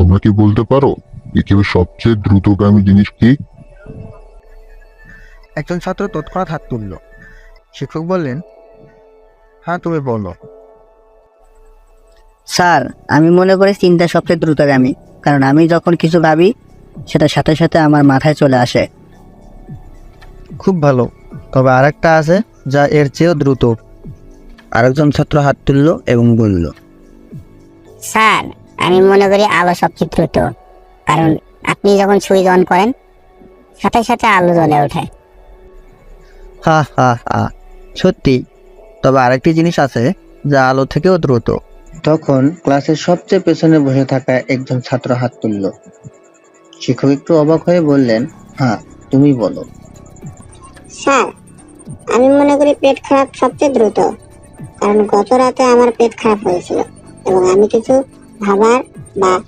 তোমরা কি বলতে পারো পৃথিবীর সবচেয়ে দ্রুতগামী জিনিস কি? একজন ছাত্র তৎক্ষণাৎ হাত তুলল। শিক্ষক বললেন, হ্যাঁ তুমি বলো। স্যার, আমি মনে করি চিন্তা সবচেয়ে দ্রুতগামী, কারণ আমি যখন কিছু ভাবি সেটা সাথে সাথে আমার মাথায় চলে আসে। খুব ভালো, তবে আরেকটা আছে যা এর চেয়েও দ্রুত। আরেকজন ছাত্র হাত তুলল এবং বলল, স্যার, আমি মনে করি আলো সবচেয়ে দ্রুত, কারণ আপনি যখন সুইচ অন করেন সাথে সাথে আলো জ্বলে ওঠে। হা হা হা, সত্যি, তবে আরেকটি জিনিস আছে যা আলো থেকেও দ্রুত। তখন ক্লাসের সবচেয়ে পেছনে বসে থাকা একজন ছাত্র হাত তুলল। শিক্ষক একটু অবাক হয়ে বললেন, হ্যাঁ তুমি বলো। স্যার, আমি মনে করি পেট খারাপ সবচেয়ে দ্রুত, কারণ গত রাতে আমার পেট খারাপ হয়েছিল এবং আমি কিছু খাবার বা